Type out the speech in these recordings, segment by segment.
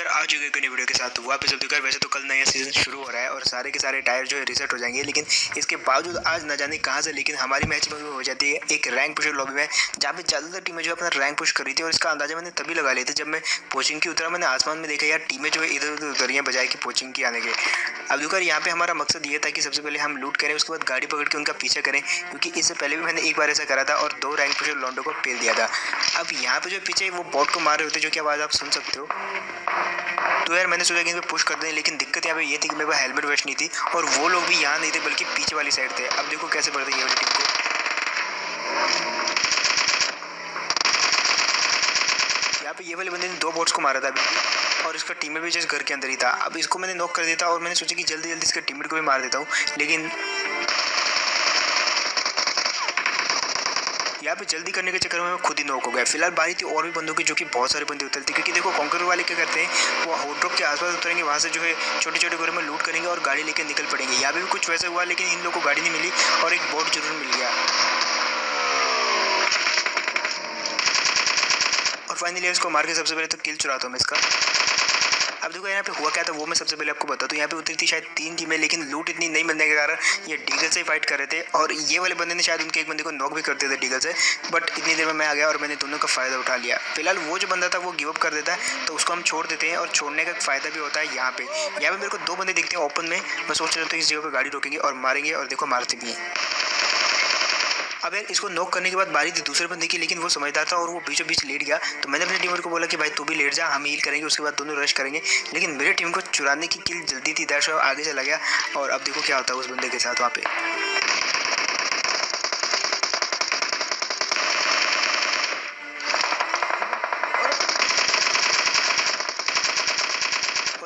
यार आ चुके हैं नई वीडियो के साथ। तो वापस अब देखो वैसे तो कल नया सीजन शुरू हो रहा है और सारे के सारे टायर जो है रिसेट हो जाएंगे, लेकिन इसके बावजूद आज न जाने कहां से लेकिन हमारी मैच में हो जाती है एक रैंक पुश लॉबी में, जहां पे ज्यादातर टीमें जो अपना रैंक पुश कर रही थी। और इसका अंदाजा मैंने तभी लगा लिया था जब मैं पोचिंग की उतरा। मैंने आसमान में देखा यार टीमें जो है इधर उधर उतर रही हैं बजाय की पोचिंग की आने के। अब देखो यहाँ पे हमारा मकसद ये था कि सबसे पहले हम लूट करें, उसके बाद गाड़ी पकड़ के उनका पीछा करें, क्योंकि इससे पहले भी मैंने एक बार ऐसा करा था और 2 रैंक पुश लॉन्डो को पेल दिया था। अब यहाँ पे जो पीछे वो बॉट को मार रहे होते जो कि आवाज़ आप सुन सकते हो। तो यार मैंने सोचा कि इनको पुश कर दें, लेकिन दिक्कत यहाँ पे ये थी कि मेरे पास हेलमेट वेस्ट नहीं थी और वो लोग भी यहाँ नहीं थे बल्कि पीछे वाली साइड थे। अब देखो कैसे बढ़ते ये वाली टीम को। यहाँ पे ये वाले बंदे ने 2 बॉट्स को मारा था अभी, और इसका टीममेट भी जस्ट घर के अंदर ही था। अब इसको मैंने नॉक कर दिया था और मैंने सोचा कि जल्दी जल्दी इसके टीममेट को भी मार देता हूँ, लेकिन यहाँ पे जल्दी करने के चक्कर में मैं खुद ही नॉक हो गया। फिलहाल बारी थी और भी बंदों की, जो कि बहुत सारे बंदे उतरते, क्योंकि देखो कॉन्कर वाले क्या करते हैं, वो हॉट ड्रॉप के आसपास उतरेंगे, वहाँ से जो है छोटे छोटे गोरे में लूट करेंगे और गाड़ी लेकर निकल पड़ेंगे। यहाँ पे भी कुछ वैसा हुआ, लेकिन इन लोगों को गाड़ी नहीं मिली और एक बोट जरूर मिल गया। और फाइनली इसको मार के सबसे पहले तो किल चुराता हूँ मैं इसका। अब देखो यहाँ पे हुआ क्या था वो मैं सबसे पहले आपको बता दूं। यहाँ पे उतरी थी शायद 3 टीमें, लेकिन लूट इतनी नहीं मिलने के कारण ये डीगल से ही फाइट कर रहे थे, और ये वाले बंदे ने शायद उनके एक बंदे को नॉक भी कर दिया था डीगल से। बट इतनी देर में मैं आ गया और मैंने दोनों का फ़ायदा उठा लिया। फिलहाल वो जो बंदा था वो गिव अप कर देता है, तो उसको हम छोड़ देते हैं, और छोड़ने का फ़ायदा भी होता है। यहाँ पे मेरे को 2 बंदे दिखते हैं ओपन में। मैं सोच रहा था इस जगह पर गाड़ी रोकेंगे और मारेंगे, और देखो मारते भी हैं। अब यार इसको नॉक करने के बाद बारी थी दूसरे बंदे की, लेकिन वो समझदार था और वो बीचों बीच लेट गया। तो मैंने अपने टीममेट को बोला कि भाई तू भी लेट जा, हम हील करेंगे, उसके बाद दोनों रश करेंगे। लेकिन मेरे टीम को चुराने की किल जल्दी थी, दैट्स व्हाई आगे चला गया। और अब देखो क्या होता है उस बंदे के साथ वहाँ पे।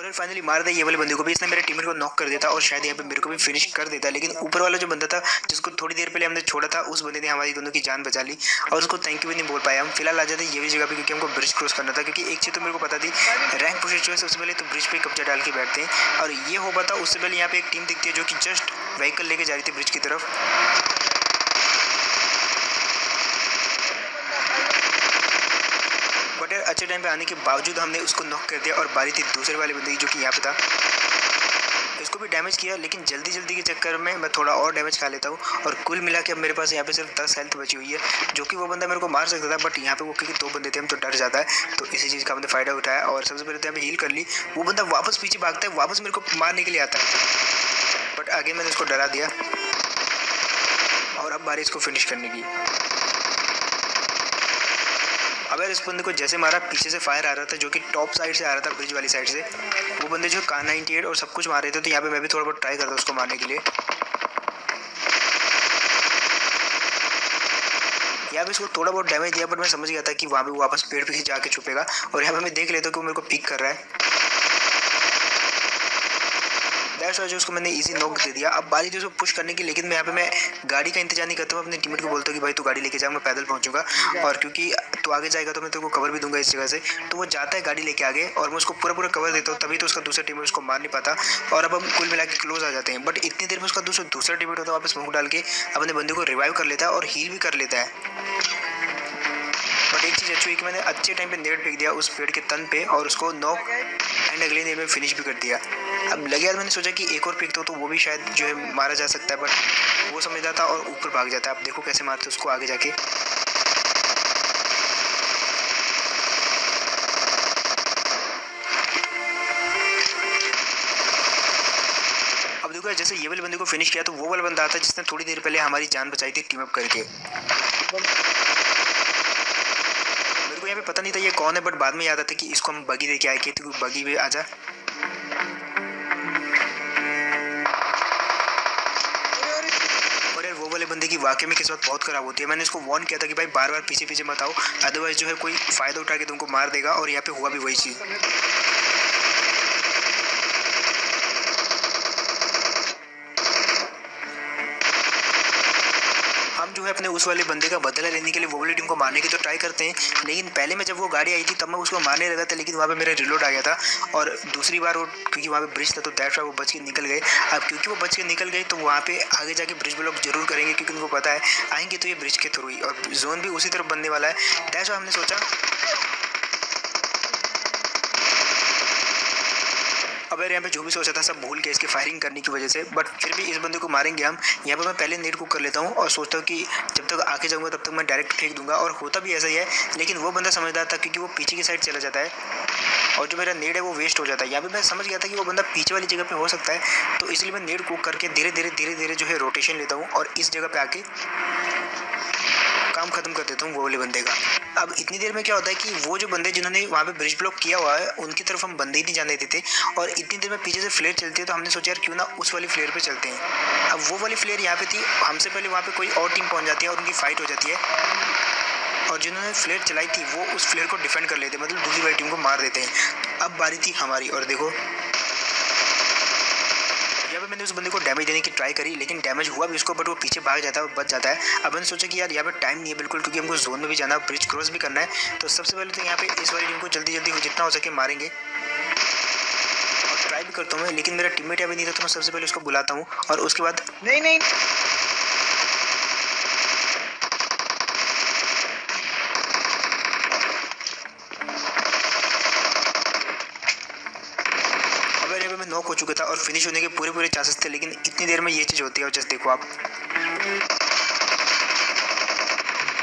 फाइनली मार दिया ये वाले बंदे को भी, इसने मेरे टीममेट को नॉक कर दिया था और शायद यहाँ पे मेरे को भी फिनिश कर देता। लेकिन ऊपर वाला जो बंदा था जिसको थोड़ी देर पहले हमने छोड़ा था, उस बंदे ने हमारी दोनों की जान बचा ली और उसको थैंक यू भी नहीं बोल पाया। हम फिलहाल आ जाते ये भी जगह पे, क्योंकि हमको ब्रिज क्रॉस करना था। क्योंकि एक चीज़ तो मेरे को पता थी, रैंक पुशर जो है सबसे पहले तो ब्रिज पे कब्जा डाल के बैठते हैं, और ये हो पाता उससे पहले यहाँ पे एक टीम दिखती है जो कि जस्ट व्हीकल लेके जा रही थी ब्रिज की तरफ। अच्छे टाइम पे आने के बावजूद हमने उसको नॉक कर दिया, और बारी थी दूसरे वाले बंदे की जो कि यहाँ पे था। इसको भी डैमेज किया, लेकिन जल्दी जल्दी के चक्कर में मैं थोड़ा और डैमेज खा लेता हूँ, और कुल मिला के अब मेरे पास यहाँ पे सिर्फ 10 हेल्थ बची हुई है, जो कि वो बंदा मेरे को मार सकता था। बट यहाँ पे वो क्योंकि 2 बंदे थे हम तो डर जाता है, तो इसी चीज़ का हमने फ़ायदा उठाया और सबसे पहले तो यहाँ पे हील कर ली। वो बंदा वापस पीछे भागता है, वापस मेरे को मारने के लिए आता है, बट आगे मैंने उसको डरा दिया। और अब बारी इसको फिनिश करने की। अब यार इस बंदे को जैसे मारा, पीछे से फायर आ रहा था जो कि टॉप साइड से आ रहा था, ब्रिज वाली साइड से। वो बंदे जो Kar 98 और सब कुछ मार रहे थे, तो यहाँ पे मैं भी थोड़ा बहुत ट्राई करता उसको मारने के लिए। यहाँ पे इसको थोड़ा बहुत डैमेज दिया, बट मैं समझ गया था कि वहाँ पे वापस पेड़ पे जाके छुपेगा, और यहाँ पे मैं देख लेता हूँ कि वो मेरे को पिक कर रहा है। दैट्स व्हाई जो उसको मैंने इजी नॉक दे दिया। अब बारी थी उसको पुश करने की, लेकिन मैं यहाँ पे मैं गाड़ी का इंतजार नहीं करता हूँ, अपने टीममेट को बोलता हूँ कि भाई तू गाड़ी लेके जा, मैं पैदल पहुँचूंगा, और क्योंकि तू आगे जाएगा तो मैं तेरे को कवर भी दूंगा इस जगह से। तो वो जाता है गाड़ी लेके आगे, और मैं उसको पूरा कवर देता हूँ, तभी तो उसका दूसरा टीममेट उसको मार नहीं पाता, और अब हम कुल मिला के क्लोज आ जाते हैं। बट इतनी देर में उसका दूसरा टीममेट होता है, वापस मुँह डाल के अपने बंदे को रिवाइव कर लेता है और हील भी कर लेता है। बट एक चीज़ अच्छी हुई कि मैंने अच्छे टाइम पे नेट फेंक दिया उस पेड़ के तन पे, और उसको नॉक एंड अगले देर में फिनिश भी कर दिया। अब लगे यार मैंने सोचा कि एक और फेंक दो तो वो भी शायद जो है मारा जा सकता है, बट वो समझ जाता और ऊपर भाग जाता है। अब देखो कैसे मारते उसको आगे जाके। अब देखो जैसे ये वाले बंदे को फिनिश किया, तो वो वाला बंदा आता जिसने थोड़ी देर पहले हमारी जान बचाई थी टीम अप करके। यहाँ पे पता नहीं था ये कौन है, बट बाद में याद आता कि इसको हम बगी दे के आए, तो बगी भी आजा। और यार वो वाले बंदे की वाकई में किस्मत बहुत खराब होती है। मैंने इसको वार्न किया था कि भाई बार बार पीछे पीछे मत आओ, अदरवाइज जो है कोई फ़ायदा उठा के तुमको मार देगा, और यहाँ पे हुआ भी वही चीज़। जो है अपने उस वाले बंदे का बदला लेने के लिए वो वाली टीम को मारने की तो ट्राई करते हैं, लेकिन पहले में जब वो गाड़ी आई थी तब मैं उसको मारने लगा था, लेकिन वहाँ पे मेरा रिलोड आ गया था, और दूसरी बार वो क्योंकि वहाँ पे ब्रिज था तो दैट्स व्हाई वो बच के निकल गए। अब क्योंकि वो बच के निकल गए तो वहाँ पे आगे जाके ब्रिज ब्लॉक जरूर करेंगे, क्योंकि उनको पता है आएंगे तो ये ब्रिज के थ्रू ही, और जोन भी उसी तरफ बनने वाला है। दैट्स व्हाई हमने सोचा अब यार यहाँ पे जो भी सोचा था सब भूल गया इसकी फायरिंग करने की वजह से, बट फिर भी इस बंदे को मारेंगे हम। यहाँ पे मैं पहले नेट कुक कर लेता हूँ और सोचता हूँ कि जब तक आगे जाऊँगा तब तक मैं डायरेक्ट फेंक दूंगा, और होता भी ऐसा ही है। लेकिन वो बंदा समझदार था क्योंकि वो पीछे की साइड चला जाता है और जो मेरा नेट है वो वेस्ट हो जाता है। यहाँ पे मैं समझ गया था कि वो बंदा पीछे वाली जगह पे हो सकता है, तो इसलिए मैं नेट कुक करके धीरे धीरे जो है रोटेशन लेता हूँ और इस जगह पे आके काम खत्म कर देता हूँ वो वाले बंदे का। अब इतनी देर में क्या होता है कि वो जो बंदे जिन्होंने वहाँ पे ब्रिज ब्लॉक किया हुआ है उनकी तरफ हम बंदे ही नहीं जाने देते, और इतनी देर में पीछे से फ्लेयर चलती है तो हमने सोचा यार क्यों ना उस वाली फ्लेयर पे चलते हैं। अब वो वाली फ्लेयर यहाँ पे थी, हमसे पहले वहाँ पे कोई और टीम पहुँच जाती है और उनकी फाइट हो जाती है, और जिन्होंने फ्लेयर चलाई थी वो उस फ्लेयर को डिफेंड कर लेते, मतलब दूसरी वाली टीम को मार देते हैं। अब बारी थी हमारी, और देखो यहाँ पे मैंने उस बंदे को डैमेज देने की ट्राई करी, लेकिन डैमेज हुआ भी उसको, बट वो पीछे भाग जाता है और बच जाता है। अब मैंने सोचा कि यार यहाँ पे टाइम नहीं है बिल्कुल, क्योंकि हमको जोन में भी जाना है, ब्रिज क्रॉस भी करना है। तो सबसे पहले तो यहाँ पे इस वाली टीम को जल्दी जितना हो सके मारेंगे, और ट्राई भी करता हूँ मैं, लेकिन मेरा टीममेट अभी नहीं था तो मैं सबसे पहले उसको बुलाता हूँ और उसके बाद नहीं नॉक हो चुका था और फिनिश होने के पूरे चांसेस थे, लेकिन इतनी देर में ये चीज़ होती है। और जस्ट देखो आप,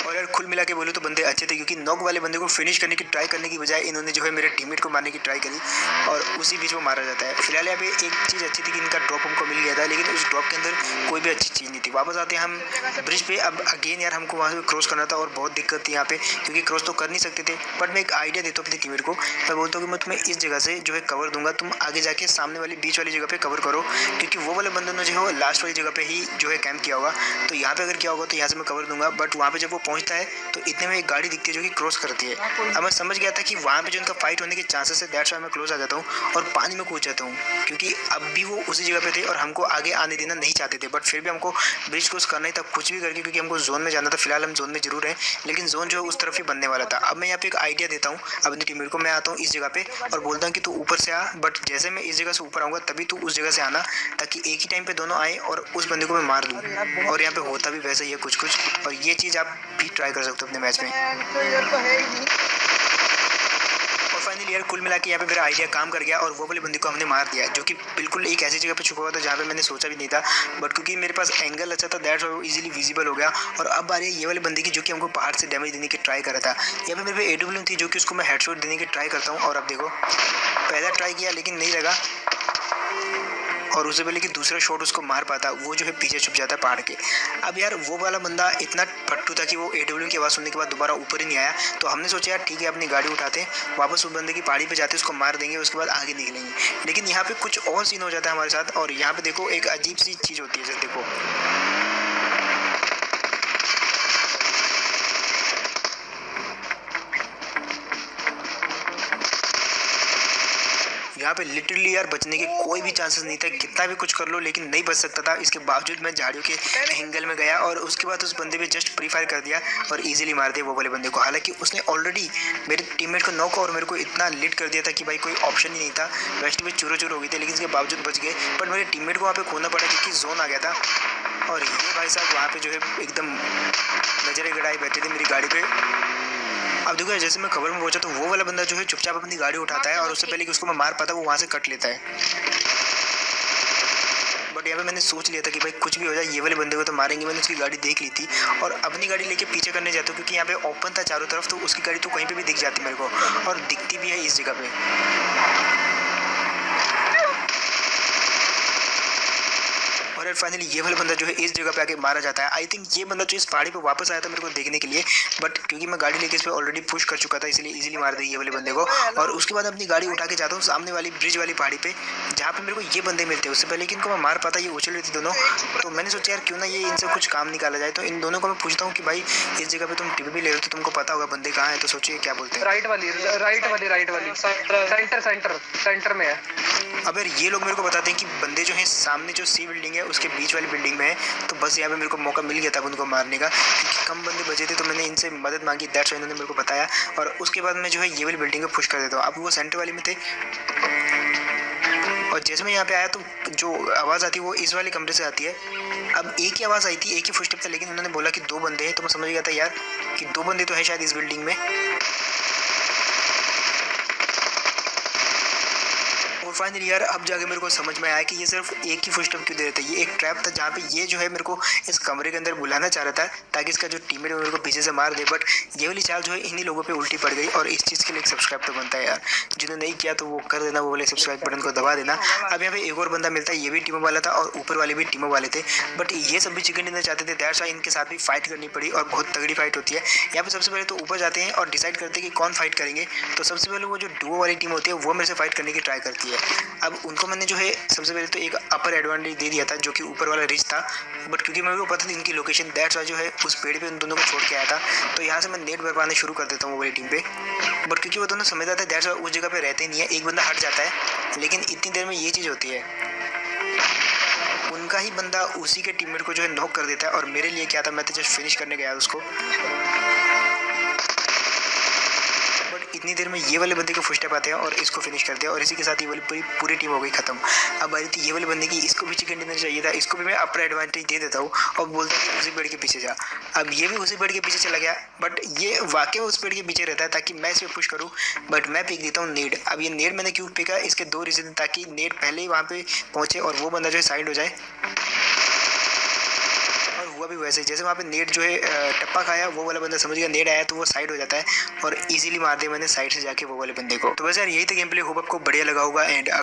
और यार कुल मिला के बोलो तो बंदे अच्छे थे, क्योंकि नॉक वाले बंदे को फिनिश करने की ट्राई करने की बजाय इन्होंने जो है मेरे टीममेट को मारने की ट्राई करी, और उसी बीच वो मारा जाता है। फिलहाल यहाँ पे एक चीज़ अच्छी थी कि इनका ड्रॉप हमको मिल गया था, लेकिन उस ड्रॉप के अंदर कोई भी अच्छी चीज़ नहीं थी। वापस आते हैं हम ब्रिज पे। अब अगेन यार हमको वहाँ से क्रॉस करना था और बहुत दिक्कत थी यहाँ पे, क्योंकि क्रॉस तो कर नहीं सकते थे। बट मैं एक आइडिया देता हूँ अपने टीममेट को, मैं बोलता हूँ कि मैं तुम्हें इस जगह से जो है कवर दूंगा, तुम आगे जाके सामने वाली बीच वाली जगह पे कवर करो, क्योंकि वो वाले बंदों ने जो है लास्ट वाली जगह पे ही जो है कैंप किया होगा। तो यहाँ पे अगर क्या होगा तो यहाँ से मैं कवर दूंगा, बट वहाँ पे जब वो पहुँचता है तो इतने में एक गाड़ी दिखती है जो कि क्रॉस करती है। अब मैं समझ गया था कि वहाँ पे जो उनका फाइट होने के चांसेस है, दैट्स व्हाई मैं क्लोज आ जाता हूँ और पानी में कूद जाता हूँ, क्योंकि अब भी वो उसी जगह पे थे और हमको आगे आने देना नहीं चाहते थे। बट फिर भी हमको ब्रिज क्रॉस करना ही था कुछ भी करके, क्योंकि हमको जोन में जाना था। फिलहाल हम जोन में जरूर हैं, लेकिन जोन जो है उस तरफ ही बनने वाला था। अब मैं यहाँ पे एक आइडिया देता हूँ अपनी टीममेट को, मैं आता हूँ इस जगह पे और बोलता हूँ कि तू ऊपर से आ, बट जैसे मैं इस जगह से ऊपर आऊँगा तभी तू उस जगह से आना, ताकि एक ही टाइम पे दोनों आए और उस बंदे को मैं मार दूँ। और यहाँ पे होता भी वैसा ही है कुछ, और ये चीज़ आप भी ट्राई कर सकते हो अपने मैच में। और फाइनली यार कुल मिला के यहाँ पे मेरा आइडिया काम कर गया और वो वाले बंदे को हमने मार दिया, जो कि बिल्कुल एक ऐसी जगह पे छुपा हुआ था जहाँ पे मैंने सोचा भी नहीं था। बट क्योंकि मेरे पास एंगल अच्छा था, दैट्स व्हाई वो इजीली विजिबल हो गया। और अब आ रही है ये वाले बंदे की, जो कि हमको पहाड़ से डैमेज देने की ट्राई करा था। यहाँ पे मेरे पे AWM थी, जो कि उसको मैं हेडशॉट देने की ट्राई करता हूँ। और अब देखो, पहला ट्राई किया लेकिन नहीं लगा, और उससे पहले कि दूसरा शॉट उसको मार पाता, वो जो है पीछे छुप जाता है पहाड़ के। अब यार वो वाला बंदा इतना फट्टू था कि वो AWM की आवाज़ सुनने के बाद दोबारा ऊपर ही नहीं आया। तो हमने सोचा यार ठीक है, अपनी गाड़ी उठाते हैं, वापस उस बंदे की पहाड़ी पे जाते, उसको मार देंगे, उसके बाद आगे निकलेंगे। लेकिन यहाँ पे कुछ और सीन हो जाता है हमारे साथ, और यहाँ पे देखो एक अजीब सी चीज़ होती है। जैसे देखो, यहाँ पे लिटरली यार बचने के कोई भी चांसेस नहीं था, कितना भी कुछ कर लो लेकिन नहीं बच सकता था। इसके बावजूद मैं झाड़ियों के एंगल में गया और उसके बाद उस बंदे पे जस्ट प्री फायर कर दिया और इजीली मार दिया वो वाले बंदे को। हालांकि उसने ऑलरेडी मेरे टीममेट को नॉक और मेरे को इतना लीड कर दिया था कि भाई कोई ऑप्शन ही नहीं था, वेस्ट में चूरो हो गई थी, लेकिन इसके बावजूद बच गए। बट मेरे टीममेट को वहाँ पे खोना पड़ा क्योंकि जोन आ गया था, और ये भाई साहब वहाँ पे जो है एकदम नजरें गड़ाई बैठे थे मेरी गाड़ी पे। अब देखो जैसे मैं खबर में पहुंचा तो वो वाला बंदा जो है चुपचाप अपनी गाड़ी उठाता है, और उससे पहले कि उसको मैं मार पाता वो वहाँ से कट लेता है। बट यहाँ पे मैंने सोच लिया था कि भाई कुछ भी हो जाए ये वाले बंदे को तो मारेंगे। मैंने उसकी गाड़ी देख ली थी और अपनी गाड़ी लेके पीछे करने जाता हूँ, क्योंकि यहाँ पे ओपन था चारों तरफ, तो उसकी गाड़ी तो कहीं पे भी दिख जाती मेरे को, और दिखती भी है इस जगह पे। और फाइनली ये वाला बंदा जो है इस जगह पे आके मारा जाता है। आई थिंक ये बंदा जो इस पहाड़ी पे वापस आया था मेरे को देखने के लिए, बट क्योंकि मैं गाड़ी लेके इस पे ऑलरेडी पुश कर चुका था, इसलिए इजीली मार दी ये वाले बंदे को। और उसके बाद अपनी गाड़ी उठा के जाता हूँ सामने वाली ब्रिज वाली पहाड़ी पे, जहाँ पे मेरे को ये बंदे मिलते हैं। उससे पहले कि इनको मैं मार पाता, ये उछल रही थी दोनों, तो मैंने सोचा यार क्यों ना ये इनसे कुछ काम निकाला जाए। तो इन दोनों को मैं पूछता हूँ कि भाई इस जगह पे तुम टिप भी ले रहे हो तो तुमको पता होगा बंदे कहाँ है, तो सोचिए क्या बोलते हैं। राइट वाली सेंटर में है। अब यार ये लोग मेरे को बताते हैं कि बंदे जो हैं सामने जो सी बिल्डिंग है उसके बीच वाली बिल्डिंग में है। तो बस यहाँ पे मेरे को मौका मिल गया था उनको मारने का, क्योंकि कम बंदे बचे थे, तो मैंने इनसे मदद मांगी, दैट्स व्हाई इन्होंने मेरे को बताया। और उसके बाद मैं जो है ये वाली बिल्डिंग में पुश कर देता हूँ। अब वो सेंटर वाली में थे, और जैसे मैं यहाँ पे आया तो जो आवाज़ आती है वो इस वाले कमरे से आती है। अब एक ही आवाज़ आई थी, एक ही फुटस्टेप था, लेकिन उन्होंने बोला कि 2 बंदे हैं, तो मैं समझ गया था यार कि 2 बंदे तो है शायद इस बिल्डिंग में। फाइनली यार अब जाके मेरे को समझ में आया कि ये सिर्फ एक ही फुटस्टेप क्यों दे रहे थे। ये एक ट्रैप था जहाँ पे ये जो है मेरे को इस कमरे के अंदर बुलाना चाह रहा था ताकि इसका जो टीममेट है मेरे को पीछे से मार दे। बट ये वाली चाल जो है इन्हीं लोगों पे उल्टी पड़ गई और इस चीज़ के लिए एक सब्सक्राइब तो बनता है यार। जिन्होंने नहीं किया तो वो कर देना, वो वाले सब्सक्राइब बटन को दबा देना। अब यहाँ पे एक और बंदा मिलता है, ये भी टीमों वाला था और ऊपर वाले भी टीमों वाले थे। बट ये सब भी चिकन डिनर चाहते थे, दैट्स व्हाई इनके साथ भी फाइट करनी पड़ी और बहुत तगड़ी फाइट होती है। यहाँ पे सबसे पहले तो ऊपर जाते हैं और डिसाइड करते हैं कि कौन फाइट करेंगे। तो सबसे पहले वो जो डुओ वाली टीम होती है वो मेरे से फाइट करने की ट्राई करती है। अब उनको मैंने जो है सबसे पहले तो एक अपर एडवांटेज दे दिया था जो कि ऊपर वाला रिच था। बट क्योंकि मेरे को पता था इनकी लोकेशन, दैट्स व्हाई जो है उस पेड़ पे उन दोनों को छोड़ के आया था। तो यहाँ से मैं नेट बरपाने शुरू कर देता हूँ वो वाली टीम पे। बट क्योंकि वो दोनों समझदार थे, दैट्स व्हाई उस जगह पे रहते नहीं है, एक बंदा हट जाता है। लेकिन इतनी देर में ये चीज़ होती है, उनका ही बंदा उसी के टीममेट को जो है नॉक कर देता है। और मेरे लिए क्या था, मैं तो जस्ट फिनिश करने गया उसको। इतनी देर में ये वाले बंदे के फुट स्टेप आते हैं और इसको फिनिश करते हैं और इसी के साथ ये वाली पूरी टीम हो गई खत्म। अब आई थी ये वाले बंदे की, इसको भी चिकन डिनर चाहिए था, इसको भी मैं अपर एडवांटेज दे देता हूँ और बोलता हूँ उसी पेड़ के पीछे जा। अब ये भी उसी पेड़ के पीछे चला गया, बट ये वाकई उस पेड़ के पीछे रहता है ताकि मैं इस पर पुश करूँ। बट मैं फेंक देता हूँ नेड। अब ये नेड मैंने क्यों फेंका, इसके दो रीज़न, ताकि नेड पहले ही वहाँ पे पहुँचे और वो बंदा जो है साइड हो जाए। हुआ भी वैसे, जैसे वहाँ पे नेट जो है टप्पा खाया, वो वाला बंदा समझ गया नेट आया तो वो साइड हो जाता है और इजीली मार दिया मैंने साइड से जाके वो वाले बंदे को। तो वैसे यार यही था गेम प्ले, होप आपको बढ़िया लगा होगा। एंड